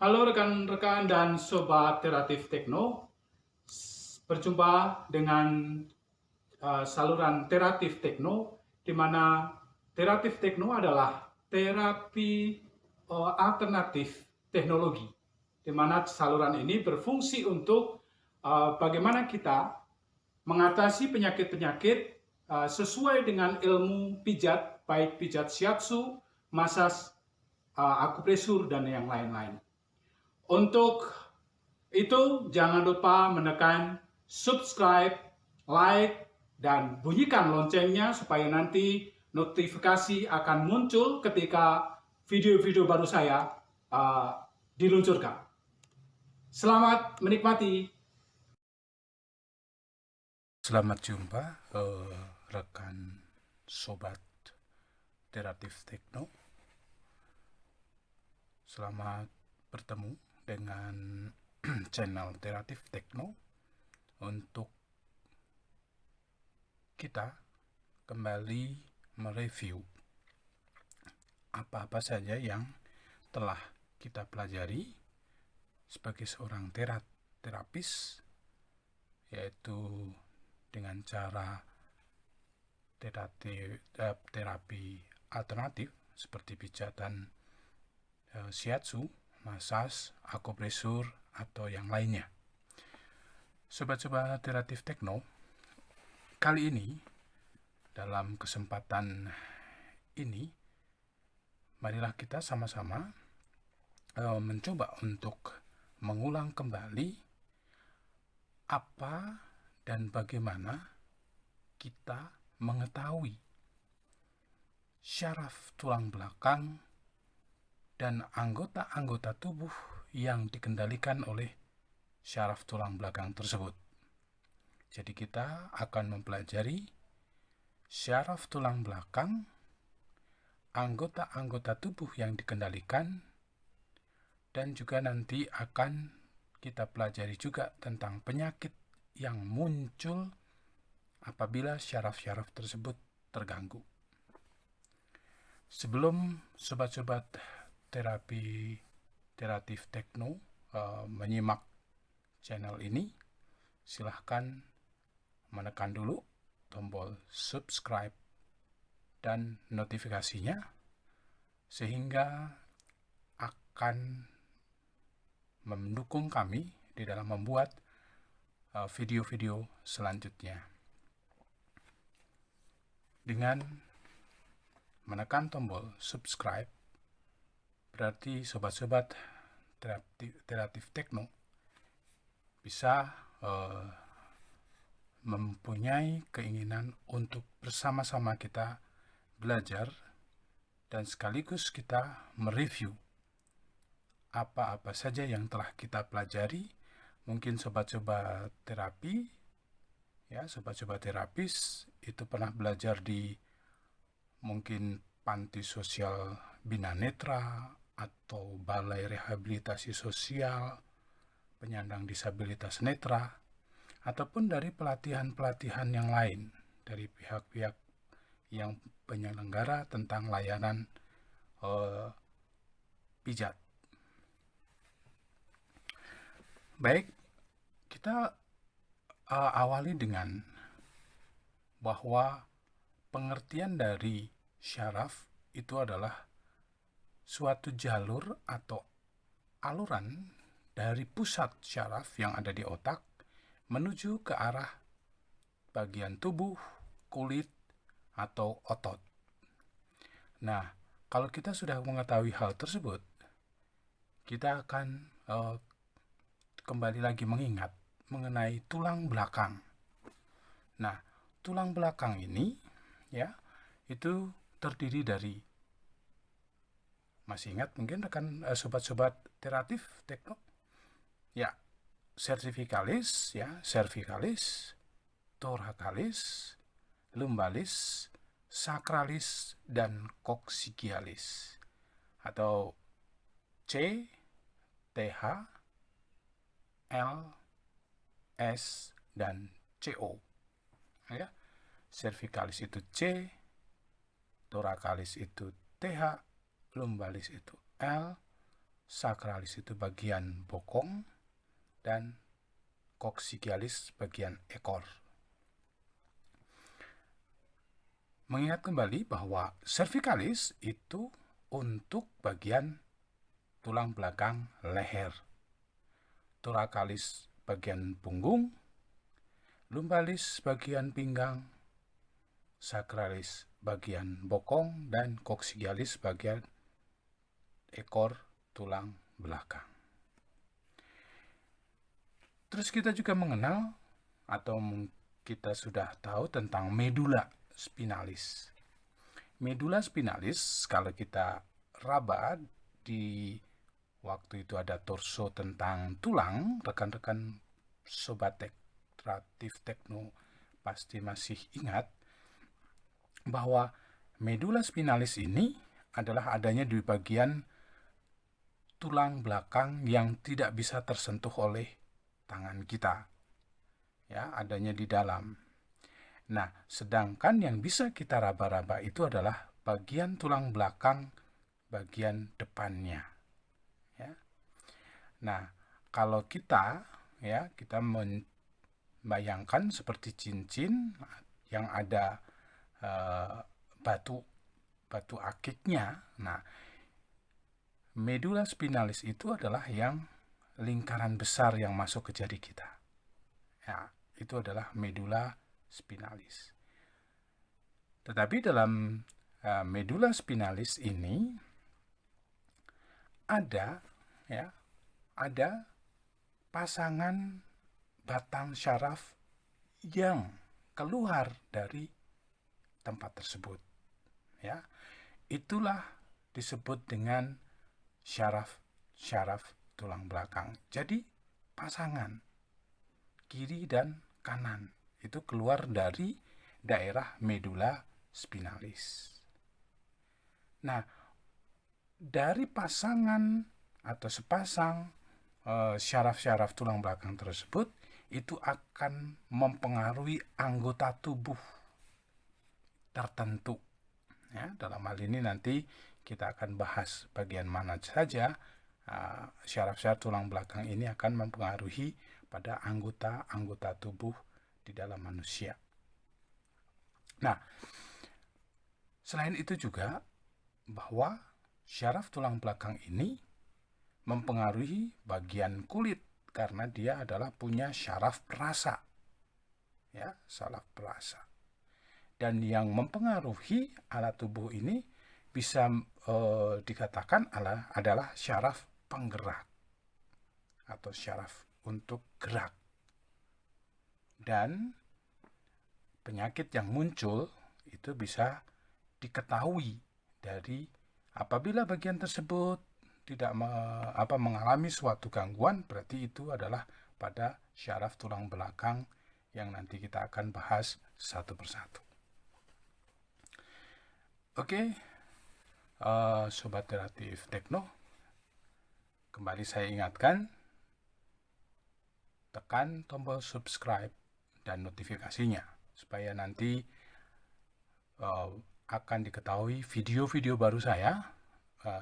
Halo rekan-rekan dan sobat Teratif Tekno, berjumpa dengan saluran Teratif Tekno, di mana Teratif Tekno adalah terapi alternatif teknologi, di mana saluran ini berfungsi untuk bagaimana kita mengatasi penyakit-penyakit sesuai dengan ilmu pijat, baik pijat shiatsu, massage, akupresur, dan yang lain-lain. Untuk itu, jangan lupa menekan subscribe, like, dan bunyikan loncengnya supaya nanti notifikasi akan muncul ketika video-video baru saya diluncurkan. Selamat menikmati. Selamat jumpa rekan sobat Teratif Tekno. Selamat bertemu dengan channel Teratif Tekno untuk kita kembali mereview apa-apa saja yang telah kita pelajari sebagai seorang terapis, yaitu dengan cara terapi alternatif seperti pijatan shiatsu, massage, akupresur, atau yang lainnya. Sobat-sobat Teratif Tekno, kali ini dalam kesempatan ini marilah kita sama-sama mencoba untuk mengulang kembali apa dan bagaimana kita mengetahui syaraf tulang belakang dan anggota-anggota tubuh yang dikendalikan oleh syaraf tulang belakang tersebut. Jadi kita akan mempelajari syaraf tulang belakang, anggota-anggota tubuh yang dikendalikan, dan juga nanti akan kita pelajari juga tentang penyakit yang muncul apabila syaraf-syaraf tersebut terganggu. Sebelum sobat-sobat Teratif Tekno menyimak channel ini, silahkan menekan dulu tombol subscribe dan notifikasinya, sehingga akan mendukung kami di dalam membuat video-video selanjutnya. Dengan menekan tombol subscribe, berarti sobat-sobat Teratif Tekno bisa mempunyai keinginan untuk bersama-sama kita belajar dan sekaligus kita mereview apa-apa saja yang telah kita pelajari. Mungkin sobat-sobat terapi, ya, sobat-sobat terapis itu pernah belajar di mungkin panti sosial Bina Netra atau balai rehabilitasi sosial penyandang disabilitas netra, ataupun dari pelatihan-pelatihan yang lain dari pihak-pihak yang penyelenggara tentang layanan pijat. Baik, kita awali dengan bahwa pengertian dari syaraf itu adalah suatu jalur atau aluran dari pusat syaraf yang ada di otak menuju ke arah bagian tubuh, kulit, atau otot. Nah, kalau kita sudah mengetahui hal tersebut, kita akan kembali lagi mengingat mengenai tulang belakang. Nah, tulang belakang ini ya, itu terdiri dari, masih ingat mungkin rekan sobat-sobat Teratif Tekno? Ya, cervicalis, thoracalis, lumbalis, sacralis, dan coccygealis, atau C, TH, L, S, dan CO. Ya, cervicalis itu C, thoracalis itu TH, lumbalis itu L, sacralis itu bagian bokong, dan coccygialis bagian ekor. Mengingat kembali bahwa cervicalis itu untuk bagian tulang belakang leher, thoracalis bagian punggung, lumbalis bagian pinggang, sacralis bagian bokong, dan coccygialis bagian ekor tulang belakang. Terus kita juga mengenal atau kita sudah tahu tentang medula spinalis. Medula spinalis kalau kita raba di waktu itu ada torso tentang tulang, rekan-rekan sobat Terattif Tekno pasti masih ingat bahwa medula spinalis ini adalah adanya di bagian tulang belakang yang tidak bisa tersentuh oleh tangan kita. Ya, adanya di dalam. Nah, sedangkan yang bisa kita raba-raba itu adalah bagian tulang belakang bagian depannya. Ya. Nah, kalau kita membayangkan seperti cincin yang ada batu akiknya. Nah, medula spinalis itu adalah yang lingkaran besar yang masuk ke jari kita. Ya, itu adalah medula spinalis. Tetapi dalam medula spinalis ini ada pasangan batang syaraf yang keluar dari tempat tersebut. Ya, itulah disebut dengan syaraf tulang belakang. Jadi pasangan kiri dan kanan itu keluar dari daerah medula spinalis. Nah, dari pasangan atau sepasang syaraf-syaraf tulang belakang tersebut itu akan mempengaruhi anggota tubuh tertentu. Ya, dalam hal ini nanti kita akan bahas bagian mana saja syaraf-syaraf tulang belakang ini akan mempengaruhi pada anggota tubuh di dalam manusia. Nah, selain itu juga bahwa syaraf tulang belakang ini mempengaruhi bagian kulit karena dia adalah punya syaraf perasa. Ya, syaraf perasa. Dan yang mempengaruhi alat tubuh ini bisa dikatakan adalah syaraf penggerak atau syaraf untuk gerak. Dan penyakit yang muncul itu bisa diketahui dari apabila bagian tersebut tidak mengalami suatu gangguan, berarti itu adalah pada syaraf tulang belakang yang nanti kita akan bahas satu persatu. Oke, Sobat Terattif Tekno, kembali saya ingatkan, tekan tombol subscribe dan notifikasinya supaya nanti akan diketahui video-video baru saya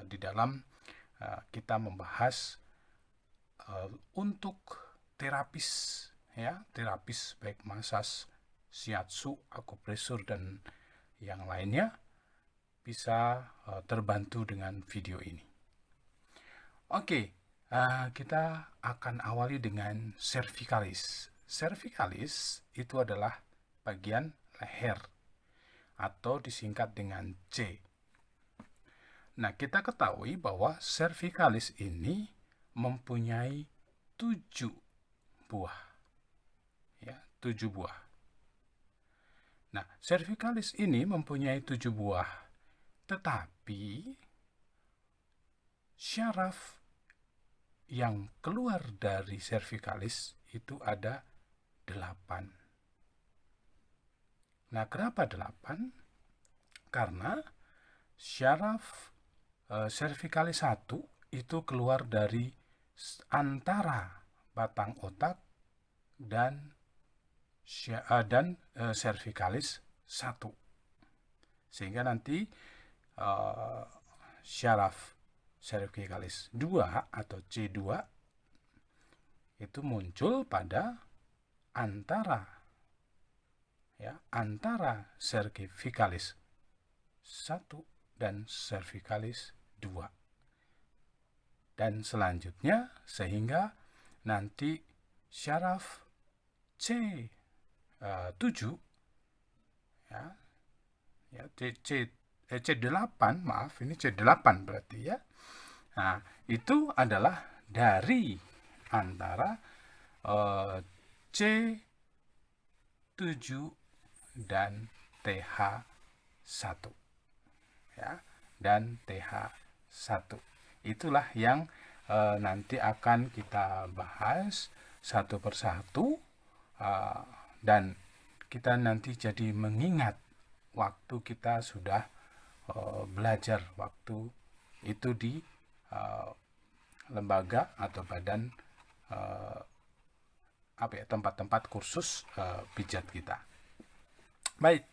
di dalam kita membahas untuk terapis baik massage, shiatsu, akupresur dan yang lainnya bisa terbantu dengan video ini. Oke, kita akan awali dengan cervicalis. Cervicalis itu adalah bagian leher atau disingkat dengan C. Nah, kita ketahui bahwa cervicalis ini mempunyai 7 buah. Ya, 7 buah. Nah, cervicalis ini mempunyai 7 buah. Tetapi syaraf yang keluar dari cervicalis itu ada 8. Nah, kenapa 8? Karena syaraf cervicalis 1 itu keluar dari antara batang otak dan cervicalis 1. Sehingga nanti syaraf cervicalis 2 atau C2 itu muncul pada antara cervicalis 1 dan cervicalis 2. Dan selanjutnya sehingga nanti syaraf C7 C8, maaf, ini C8 berarti ya. Nah, itu adalah dari antara C7 dan TH1 ya, dan TH1. Itulah yang nanti akan kita bahas satu persatu, dan kita nanti jadi mengingat waktu kita sudah belajar waktu itu di lembaga atau badan tempat-tempat kursus pijat kita. Baik,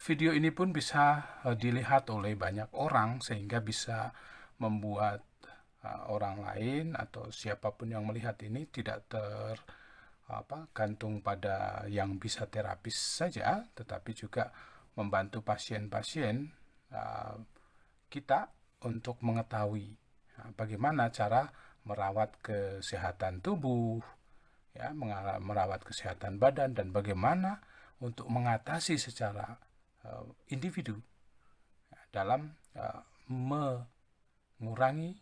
video ini pun bisa dilihat oleh banyak orang sehingga bisa membuat orang lain atau siapapun yang melihat ini tidak gantung pada yang bisa terapis saja, tetapi juga membantu pasien-pasien kita untuk mengetahui bagaimana cara merawat kesehatan tubuh, ya, merawat kesehatan badan, dan bagaimana untuk mengatasi secara individu dalam mengurangi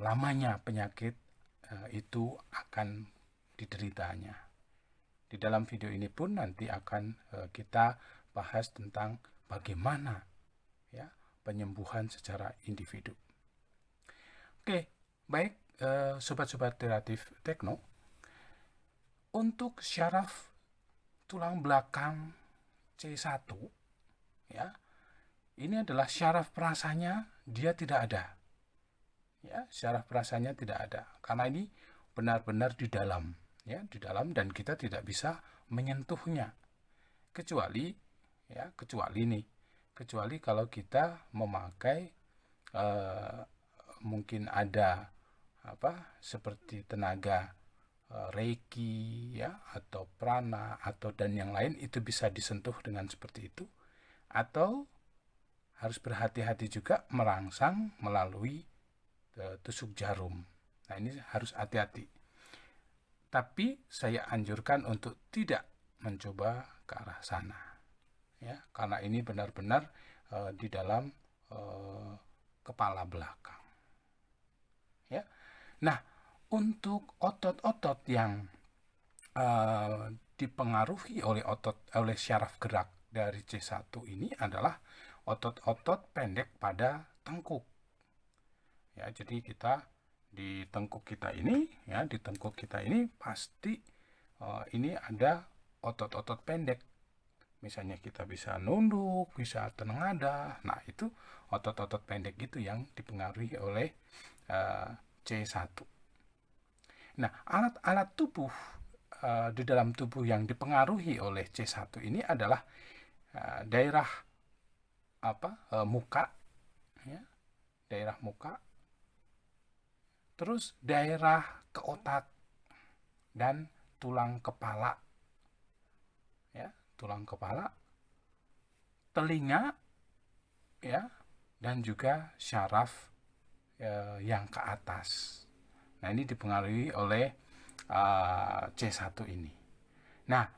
lamanya penyakit itu akan dideritanya. Di dalam video ini pun nanti akan kita bahas tentang bagaimana ya penyembuhan secara individu. Oke, baik sobat-sobat kreatif Tekno, untuk syaraf tulang belakang C1 ya, ini adalah syaraf perasanya dia tidak ada. Ya, syaraf perasanya tidak ada karena ini benar-benar di dalam dan kita tidak bisa menyentuhnya kecuali kalau kita memakai mungkin ada seperti tenaga reiki ya, atau prana atau dan yang lain, itu bisa disentuh dengan seperti itu, atau harus berhati-hati juga merangsang melalui tusuk jarum. Nah, ini harus hati-hati. Tapi saya anjurkan untuk tidak mencoba ke arah sana, ya, karena ini benar-benar di dalam kepala belakang. Ya, nah untuk otot-otot yang dipengaruhi oleh syaraf gerak dari C1 ini adalah otot-otot pendek pada tengkuk. Ya, jadi kita di tengkuk kita ini pasti ini ada otot-otot pendek. Misalnya kita bisa nunduk, bisa tengadah. Nah, itu otot-otot pendek itu yang dipengaruhi oleh C1. Nah, alat-alat tubuh di dalam tubuh yang dipengaruhi oleh C1 ini adalah daerah muka, ya, daerah muka, terus daerah ke otak dan tulang kepala, ya, tulang kepala, telinga, ya, dan juga syaraf yang ke atas. Nah, ini dipengaruhi oleh C1 ini. Nah,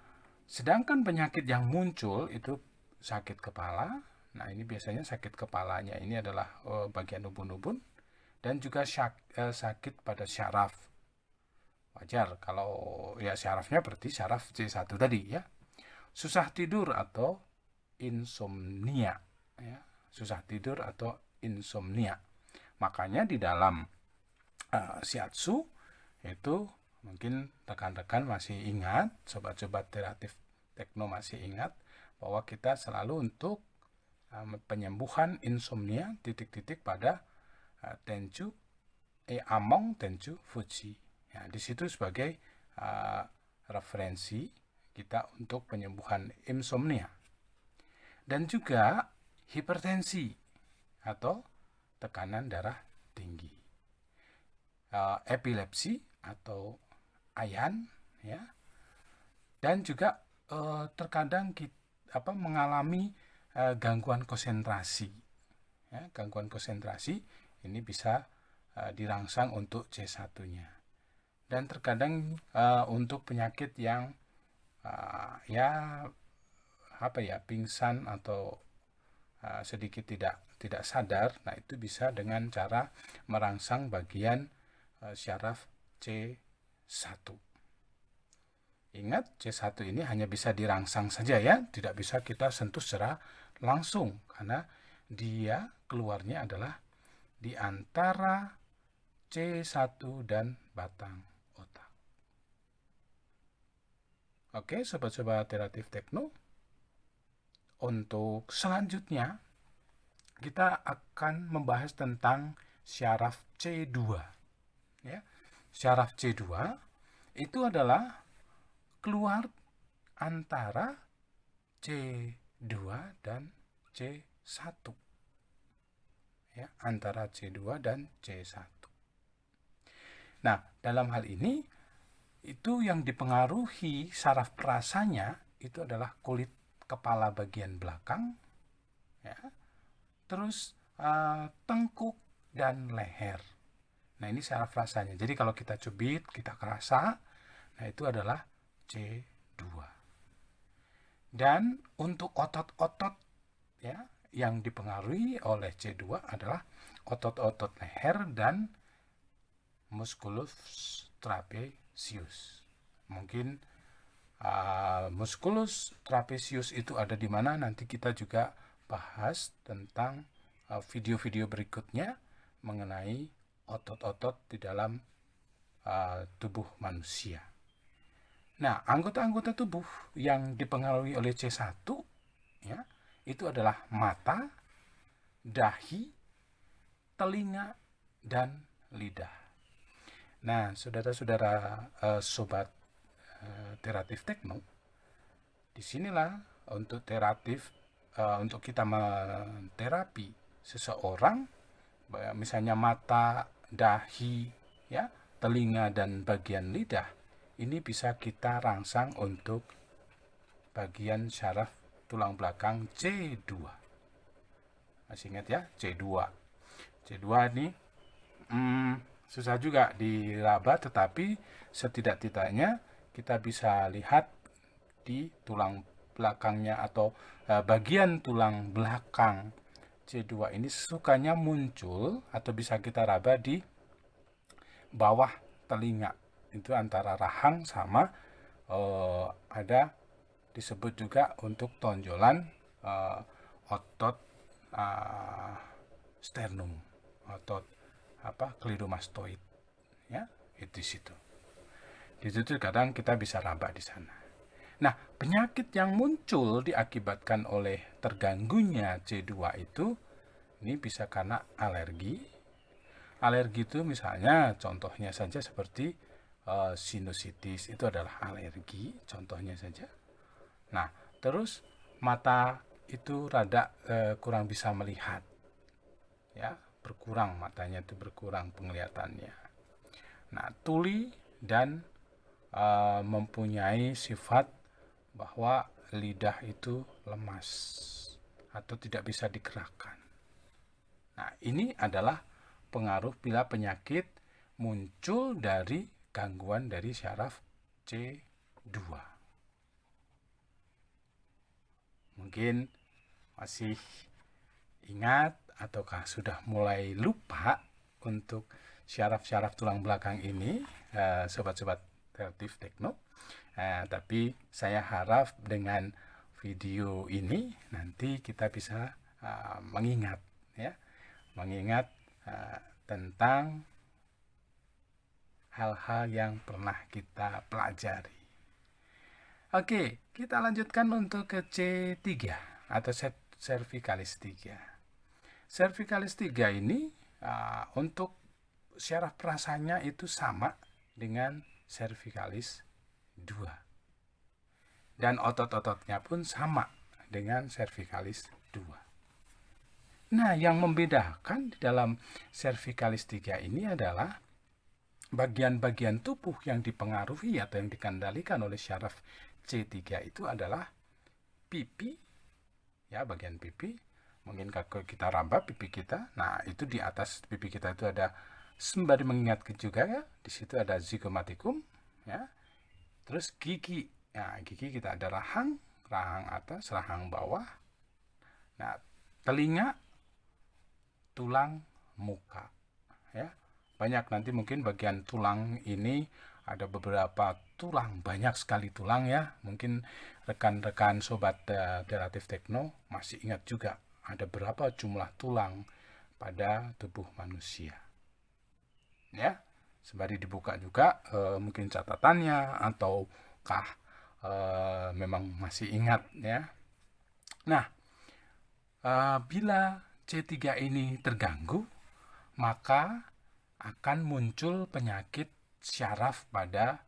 sedangkan penyakit yang muncul itu sakit kepala. Nah, ini biasanya sakit kepalanya ini adalah bagian ubun-ubun, dan juga sakit pada syaraf. Wajar kalau ya syarafnya berarti syaraf C1 tadi ya. Susah tidur atau insomnia, ya. Susah tidur atau insomnia. Makanya di dalam shiatsu itu mungkin rekan-rekan masih ingat, sobat-sobat kreatif Tekno masih ingat bahwa kita selalu untuk penyembuhan insomnia titik-titik pada Tenchu Among Tenchu Fuji. Ya, di situ sebagai referensi kita untuk penyembuhan insomnia. Dan juga hipertensi. atau tekanan darah tinggi, epilepsi atau ayan, ya, dan juga terkadang kita mengalami gangguan konsentrasi. Ya, gangguan konsentrasi ini bisa dirangsang untuk C1-nya. Dan terkadang untuk penyakit yang pingsan atau sedikit tidak sadar, nah itu bisa dengan cara merangsang bagian syaraf C1. Ingat, C1 ini hanya bisa dirangsang saja ya, tidak bisa kita sentuh secara langsung karena dia keluarnya adalah di antara C1 dan batang otak. Oke, sobat-sobat Teratif Tekno, untuk selanjutnya kita akan membahas tentang syaraf C2. Ya, syaraf C2 itu adalah keluar antara C2 dan C1. Ya, antara C2 dan C1. Nah, dalam hal ini itu yang dipengaruhi saraf perasanya itu adalah kulit kepala bagian belakang, ya, terus tengkuk dan leher. Nah, ini saraf rasanya. Jadi kalau kita cubit, kita kerasa, nah itu adalah C2. Dan untuk otot-otot ya yang dipengaruhi oleh C2 adalah otot-otot leher dan musculus trapezius. Mungkin musculus trapezius itu ada di mana, nanti kita juga bahas tentang video-video berikutnya mengenai otot-otot di dalam tubuh manusia. Nah, anggota-anggota tubuh yang dipengaruhi oleh C1 ya, itu adalah mata, dahi, telinga, dan lidah. Nah, saudara-saudara sobat Teratif Tekno, disinilah untuk untuk kita menterapi seseorang, misalnya mata, dahi, ya, telinga, dan bagian lidah, ini bisa kita rangsang untuk bagian syaraf tulang belakang C2. Masih ingat ya, C2. C2 ini susah juga diraba, tetapi setidak-tidaknya kita bisa lihat di tulang belakangnya atau bagian tulang belakang C2 ini sukanya muncul atau bisa kita raba di bawah telinga. Itu antara rahang sama ada disebut juga untuk tonjolan otot sternum, otot klidomastoid, ya, itu di situ. Di situ kadang kita bisa raba di sana. Nah, penyakit yang muncul diakibatkan oleh terganggunya C2 itu ini bisa karena alergi. Alergi itu misalnya contohnya saja seperti sinusitis, itu adalah alergi, contohnya saja. Nah, terus mata itu rada kurang bisa melihat, ya, berkurang matanya itu, berkurang penglihatannya. Nah, tuli dan mempunyai sifat bahwa lidah itu lemas atau tidak bisa digerakkan. Nah, ini adalah pengaruh bila penyakit muncul dari gangguan dari syaraf C2. Mungkin masih ingat ataukah sudah mulai lupa untuk syaraf-syaraf tulang belakang ini, sobat-sobat Teratif Tekno. Tapi saya harap dengan video ini nanti kita bisa mengingat tentang hal-hal yang pernah kita pelajari. Oke, kita lanjutkan untuk ke C3 atau cervicalis 3. Cervicalis 3 ini untuk syaraf perasanya itu sama dengan cervicalis 2. Dan otot-ototnya pun sama dengan cervicalis 2. Nah, yang membedakan di dalam cervicalis 3 ini adalah bagian-bagian tubuh yang dipengaruhi atau yang dikendalikan oleh syaraf C3 itu adalah pipi, ya, bagian pipi. Mungkin kalau kita raba pipi kita, nah itu di atas pipi kita itu ada, sembari mengingat juga ya, di situ ada zygomaticum, ya. Terus gigi, nah gigi kita ada rahang atas, rahang bawah. Nah, telinga, tulang, muka, ya. Banyak nanti mungkin bagian tulang ini ada beberapa tulang, banyak sekali tulang ya. Mungkin rekan-rekan sobat Teratif Tekno masih ingat juga ada berapa jumlah tulang pada tubuh manusia. Ya, sembari dibuka juga mungkin catatannya ataukah memang masih ingat ya. Nah, bila C3 ini terganggu, maka akan muncul penyakit syaraf pada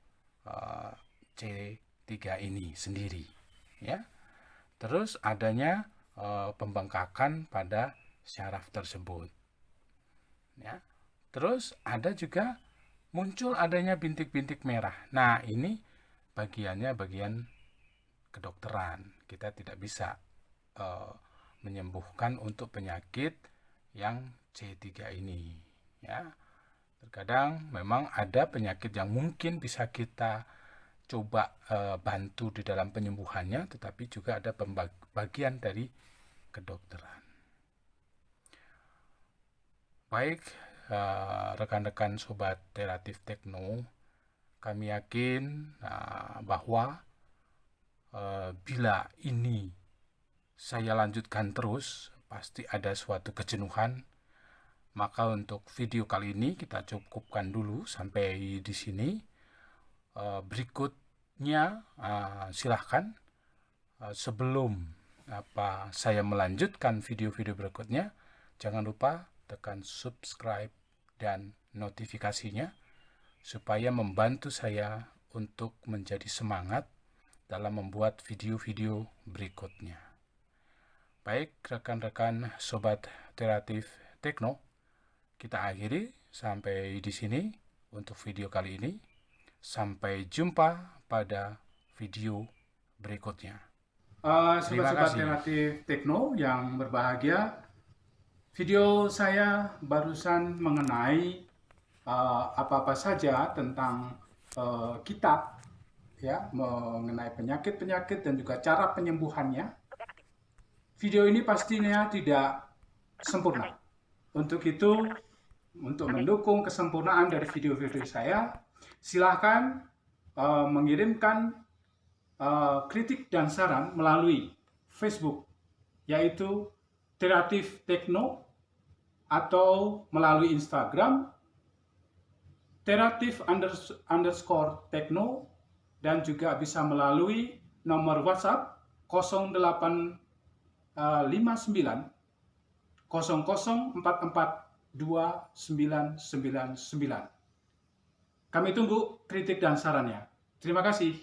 C3 ini sendiri, ya. Terus adanya pembengkakan pada syaraf tersebut, ya. Terus ada juga muncul adanya bintik-bintik merah. Nah, ini bagiannya bagian kedokteran. Kita tidak bisa menyembuhkan untuk penyakit yang C3 ini, ya. Terkadang memang ada penyakit yang mungkin bisa kita coba bantu di dalam penyembuhannya, tetapi juga ada bagian dari kedokteran. Baik, rekan-rekan sobat Teratif Tekno, kami yakin bahwa bila ini saya lanjutkan terus, pasti ada suatu kejenuhan. Maka untuk video kali ini kita cukupkan dulu sampai di sini. Berikutnya silahkan sebelum saya melanjutkan video-video berikutnya, jangan lupa tekan subscribe dan notifikasinya supaya membantu saya untuk menjadi semangat dalam membuat video-video berikutnya. Baik, rekan-rekan sobat Teratif Tekno, kita akhiri sampai di sini untuk video kali ini. Sampai jumpa pada video berikutnya. Sobat-sobat Teratif Tekno yang berbahagia, video saya barusan mengenai apa-apa saja tentang kita, ya, mengenai penyakit-penyakit dan juga cara penyembuhannya. Video ini pastinya tidak sempurna. Untuk itu, untuk mendukung kesempurnaan dari video-video saya, silahkan mengirimkan kritik dan saran melalui Facebook, yaitu Teratif Tekno, atau melalui Instagram Teratif_Tekno, dan juga bisa melalui nomor WhatsApp 0859 0044 2999. Kami tunggu kritik dan sarannya. Terima kasih.